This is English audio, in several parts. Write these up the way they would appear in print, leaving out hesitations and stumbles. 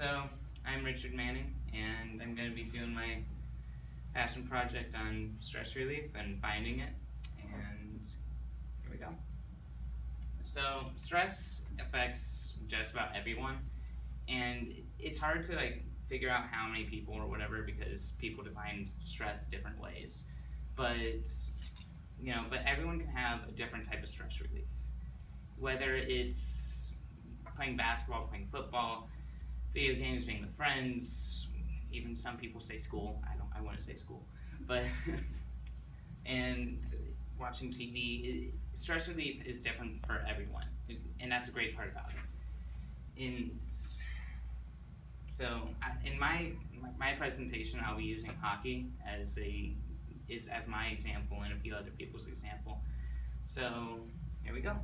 So, I'm Richard Manning, and I'm going to be doing my passion project on stress relief and finding it, and here we go. So, stress affects just about everyone, and it's hard to figure out how many people or whatever because people define stress different ways, but everyone can have a different type of stress relief, whether it's playing basketball, playing football, video games, being with friends, even some people say school. I wouldn't say school, but and watching TV. Stress relief is different for everyone, and that's the great part about it. In my presentation, I'll be using hockey as my example and a few other people's example. So here we go.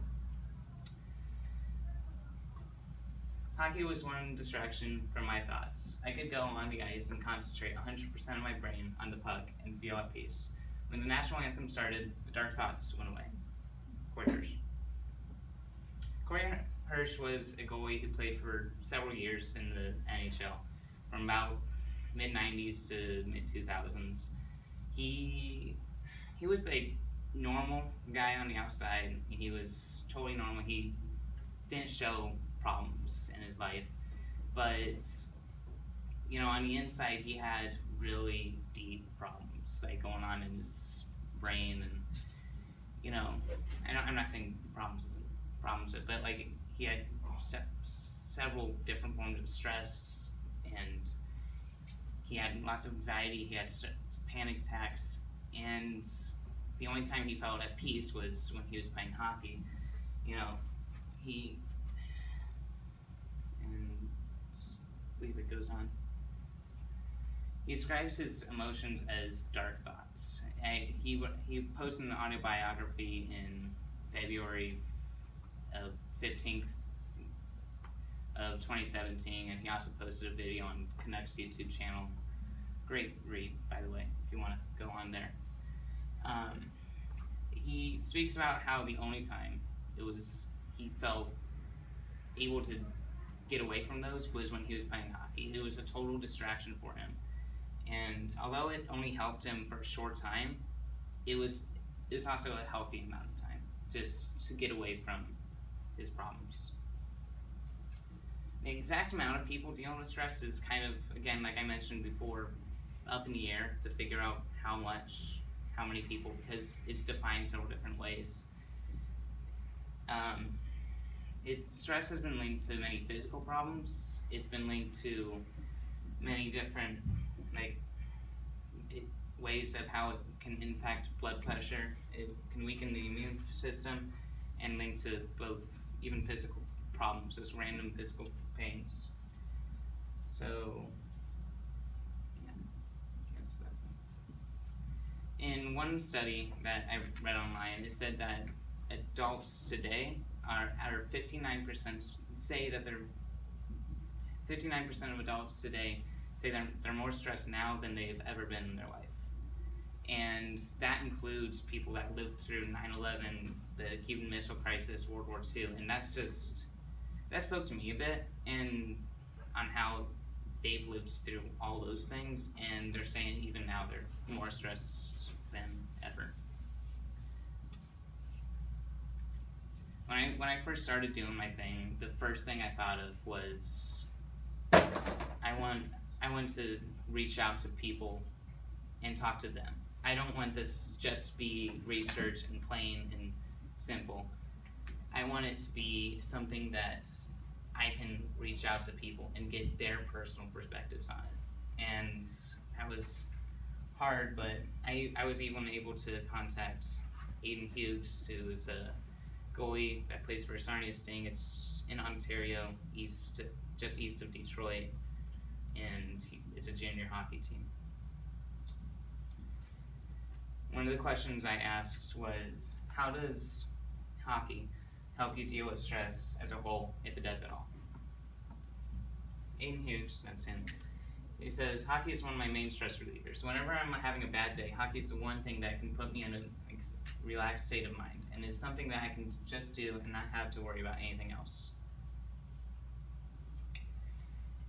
Hockey was one distraction from my thoughts. I could go on the ice and concentrate 100% of my brain on the puck and feel at peace. When the national anthem started, the dark thoughts went away. Corey Hirsch. Corey Hirsch was a goalie who played for several years in the NHL, from about mid-90s to mid-2000s. He was a normal guy on the outside. He was totally normal. He didn't show problems in his life, but on the inside he had really deep problems going on in his brain, and I'm not saying problems, but he had several different forms of stress, and he had lots of anxiety, he had panic attacks, and the only time he felt at peace was when he was playing hockey. I believe it goes on. He describes his emotions as dark thoughts. He posted an autobiography in February 15th of 2017, and he also posted a video on Canucks YouTube channel. Great read, by the way, if you want to go on there. He speaks about how the only time he felt able to get away from those was when he was playing hockey. It was a total distraction for him, and although it only helped him for a short time, it was also a healthy amount of time just to get away from his problems. The exact amount of people dealing with stress is kind of, again, like I mentioned before, up in the air to figure out how many people, because it's defined several different ways. Stress has been linked to many physical problems. It's been linked to many different ways of how it can impact blood pressure. It can weaken the immune system, and linked to both even physical problems, just random physical pains. So, yeah, I guess that's it. In one study that I read online, it said that adults today are 59% say that 59% of adults today say that they're more stressed now than they've ever been in their life. And that includes people that lived through 9/11, the Cuban Missile Crisis, World War II, and that spoke to me a bit, and on how they've lived through all those things, and they're saying even now they're more stressed than ever. When I first started doing my thing, the first thing I thought of was I want to reach out to people and talk to them. I don't want this just be research and plain and simple. I want it to be something that I can reach out to people and get their personal perspectives on it. And that was hard, but I was even able to contact Aiden Hughes, who is a goalie that plays for Sarnia Sting. It's in Ontario, just east of Detroit, and it's a junior hockey team. One of the questions I asked was, how does hockey help you deal with stress as a whole, if it does at all? Aiden Hughes, that's him. He says, hockey is one of my main stress relievers. Whenever I'm having a bad day, hockey is the one thing that can put me in a relaxed state of mind, and is something that I can just do and not have to worry about anything else.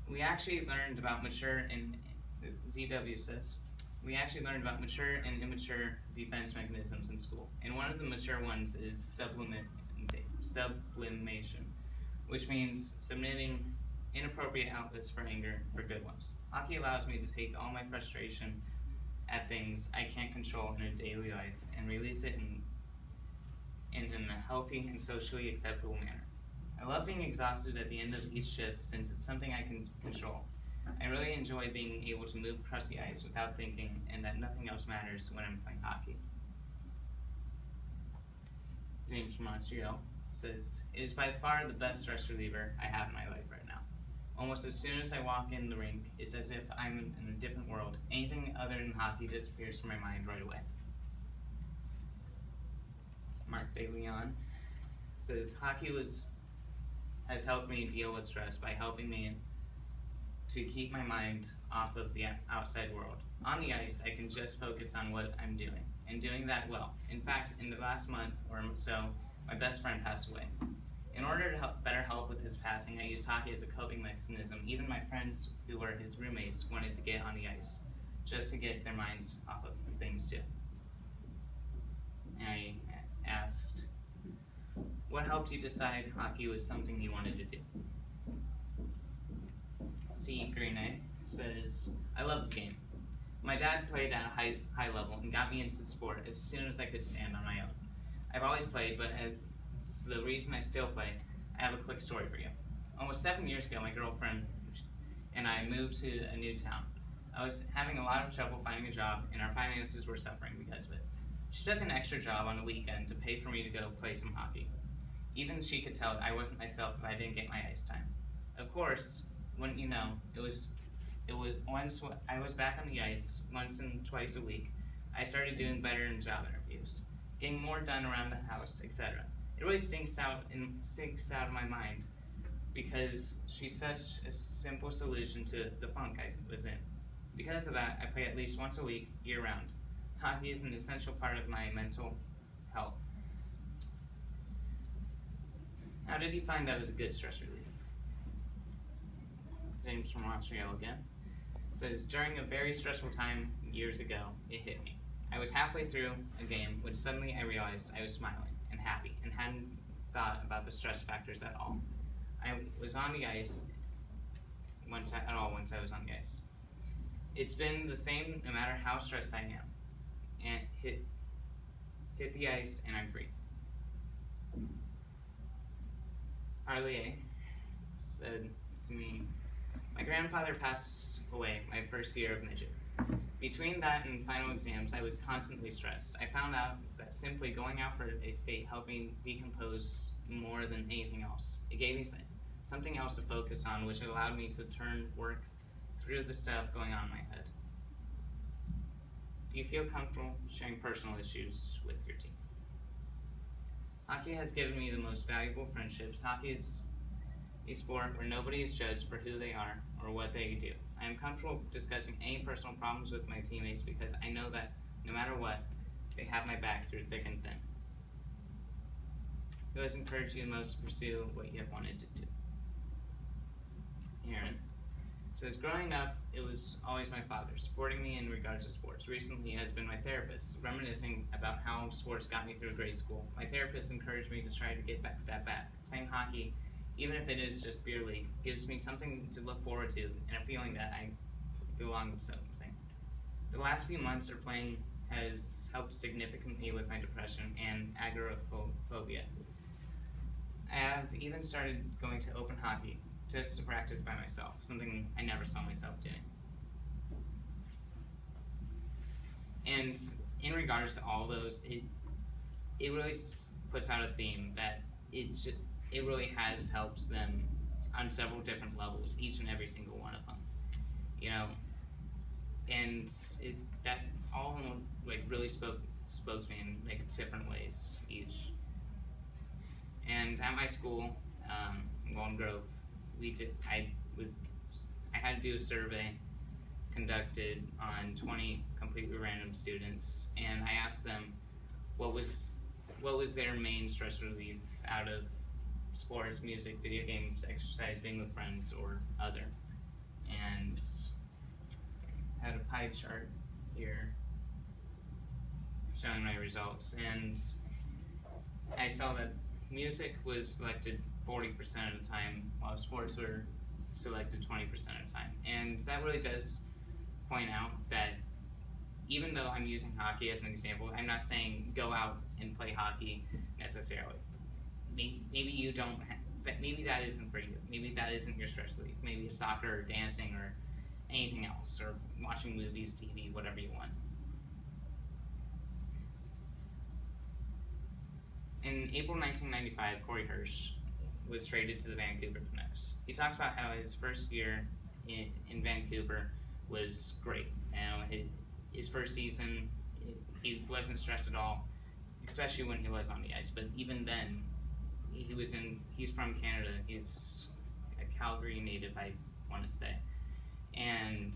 We actually learned about mature and ZW says we actually learned about mature and immature defense mechanisms in school, and one of the mature ones is sublimation, which means submitting inappropriate outlets for anger for good ones. Hockey allows me to take all my frustration at things I can't control in a daily life and release it in a healthy and socially acceptable manner. I love being exhausted at the end of each shift since it's something I can control. I really enjoy being able to move across the ice without thinking and that nothing else matters when I'm playing hockey. James from Montreal says, "It is by far the best stress reliever I have in my life right now. Almost as soon as I walk in the rink, it's as if I'm in a different world. Anything other than hockey disappears from my mind right away." Mark De Leon says, "Hockey has helped me deal with stress by helping me to keep my mind off of the outside world. On the ice, I can just focus on what I'm doing, and doing that well. In fact, in the last month or so, my best friend passed away. In order to better help with his passing, I used hockey as a coping mechanism. Even my friends who were his roommates wanted to get on the ice, just to get their minds off of things too." And I asked, "What helped you decide hockey was something you wanted to do?" C. Greene says, "I love the game. My dad played at a high level and got me into the sport as soon as I could stand on my own. I've always played, but it's the reason I still play. I have a quick story for you. Almost 7 years ago, my girlfriend and I moved to a new town. I was having a lot of trouble finding a job, and our finances were suffering because of it. She took an extra job on the weekend to pay for me to go play some hockey. Even she could tell I wasn't myself if I didn't get my ice time. Of course, wouldn't you know, it was once I was back on the ice once and twice a week. I started doing better in job interviews, getting more done around the house, etc. It really sinks out of my mind because she's such a simple solution to the funk I was in. Because of that, I play at least once a week, year-round. Hockey is an essential part of my mental health." How did you find that was a good stress relief? James from Montreal again says, "During a very stressful time years ago, it hit me. I was halfway through a game when suddenly I realized I was smiling and happy and hadn't thought about the stress factors at all. I was on the ice once I was on the ice. It's been the same no matter how stressed I am. And hit the ice and I'm free." Harley said to me, "My grandfather passed away my first year of midget. Between that and final exams, I was constantly stressed. I found out that simply going out for a skate helped me decompose more than anything else. It gave me something else to focus on, which allowed me to work through the stuff going on in my head. Do you feel comfortable sharing personal issues with your team?" Hockey has given me the most valuable friendships. Hockey is a sport where nobody is judged for who they are or what they do. I am comfortable discussing any personal problems with my teammates because I know that no matter what, they have my back through thick and thin. Who has encouraged you the most to pursue what you have wanted to do?" Aaron says, "Growing up, it was always my father, supporting me in regards to sports. Recently, it has been my therapist, reminiscing about how sports got me through grade school. My therapist encouraged me to try to get that back. Playing hockey, even if it is just beer league, gives me something to look forward to and a feeling that I belong to something. The last few months of playing has helped significantly with my depression and agoraphobia. I have even started going to open hockey just to practice by myself, something I never saw myself doing." And in regards to all those, it really puts out a theme that it really helps them on several different levels, each and every single one of them, you know. And that's all really spoke to me in different ways each. And at my school, Golden Grove, I had to do a survey conducted on 20 completely random students, and I asked them what was their main stress relief out of sports, music, video games, exercise, being with friends, or other. and I had a pie chart here showing my results, and I saw that music was selected 40% of the time, while sports were selected 20% of the time. And that really does point out that even though I'm using hockey as an example, I'm not saying go out and play hockey necessarily. Maybe you don't, maybe that isn't for you. Maybe that isn't your stress relief. Maybe it's soccer or dancing or anything else, or watching movies, TV, whatever you want. In April 1995, Corey Hirsch was traded to the Vancouver Canucks. He talks about how his first year in Vancouver was great. His first season, he wasn't stressed at all, especially when he was on the ice. But even then, he's from Canada. He's a Calgary native, I want to say. And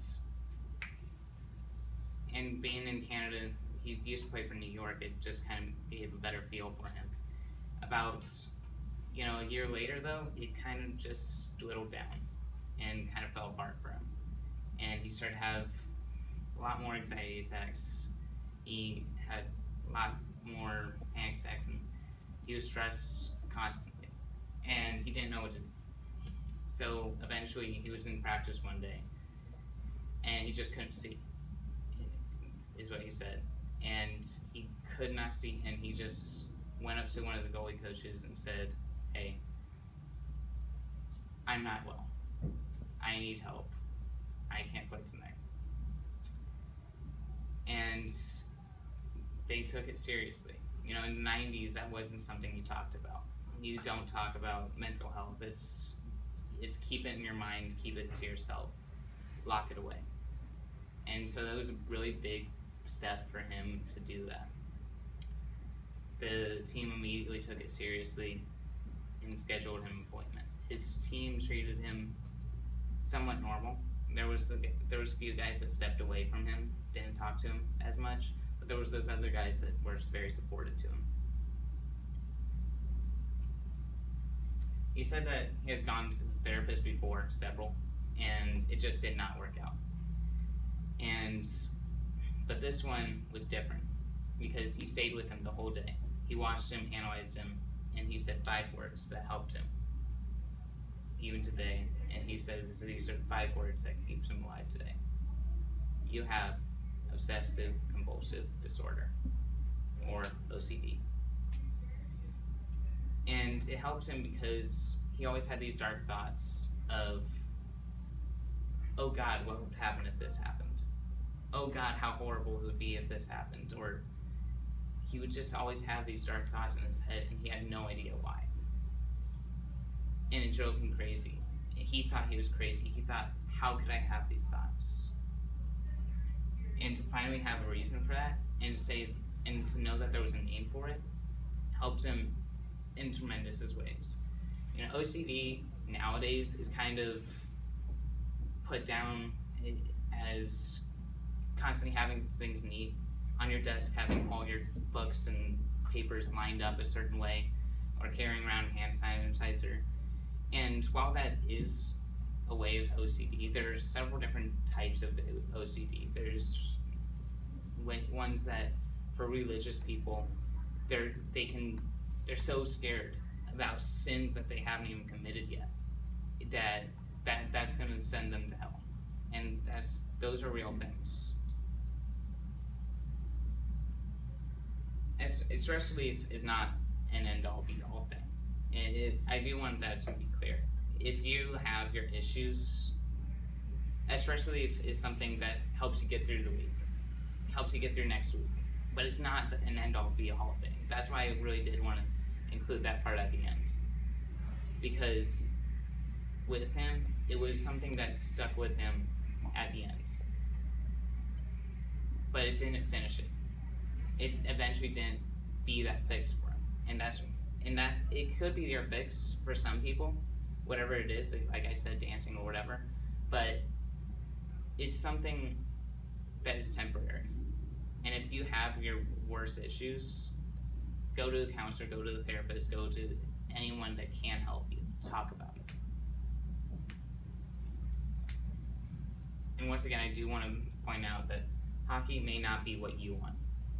being in Canada, he used to play for New York. It just kind of gave a better feel for him. About a year later, though, it kind of just dwindled down and kind of fell apart for him. And he started to have a lot more anxiety attacks. He had a lot more panic attacks, and he was stressed constantly. And he didn't know what to do. So eventually, he was in practice one day, and he just couldn't see, is what he said. And he could not see, and he just went up to one of the goalie coaches and said, "Hey, I'm not well. I need help. I can't play tonight." And they took it seriously. In the 90s, that wasn't something you talked about. You don't talk about mental health. It's keep it in your mind, keep it to yourself, lock it away. And so that was a really big step for him to do that. The team immediately took it seriously and scheduled him an appointment. His team treated him somewhat normal. There was a few guys that stepped away from him, didn't talk to him as much, but there was those other guys that were very supportive to him. He said that he has gone to the therapist before, several, and it just did not work out. But this one was different because he stayed with him the whole day. He watched him, analyzed him, and he said 5 words that helped him, even today. And he says these are 5 words that keeps him alive today. You have obsessive compulsive disorder, or OCD. And it helps him because he always had these dark thoughts of, oh God, what would happen if this happened? Oh God, how horrible it would be if this happened. Or he would just always have these dark thoughts in his head, and he had no idea why. And it drove him crazy. He thought he was crazy. He thought, how could I have these thoughts? And to finally have a reason for that, and to know that there was a name for it, helped him in tremendous ways. OCD nowadays is kind of put down as constantly having things neat on your desk, having all your books and papers lined up a certain way, or carrying around hand sanitizer. And while that is a way of OCD, there's several different types of OCD. There's ones that, for religious people, they're so scared about sins that they haven't even committed yet that's going to send them to hell. And those are real things. Stress relief is not an end-all be-all thing. I do want that to be clear. If you have your issues, stress relief is something that helps you get through the week, helps you get through next week, but it's not an end-all be-all thing. That's why I really did want to include that part at the end, because with him, it was something that stuck with him at the end, but it didn't finish it. It eventually didn't be that fix for him, and that it could be your fix for some people, whatever it is, like I said, dancing or whatever, but it's something that is temporary. And if you have your worst issues, go to the counselor, go to the therapist, go to anyone that can help you talk about it. And once again, I do want to point out that hockey may not be what you want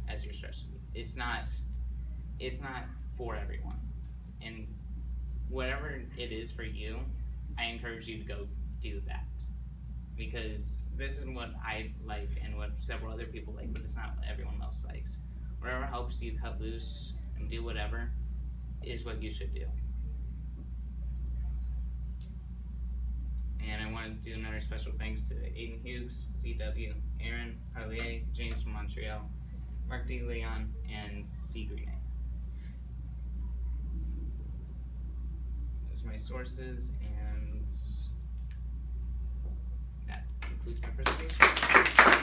as your stress relief. It's not for everyone. And whatever it is for you, I encourage you to go do that. Because this is what I like and what several other people like, but it's not what everyone else likes. Whatever helps you cut loose and do whatever is what you should do. And I want to do another special thanks to Aiden Hughes, ZW, Aaron, Harlier, James from Montreal, Mark D. Leon, and C. Green. Those are my sources, and that concludes my presentation.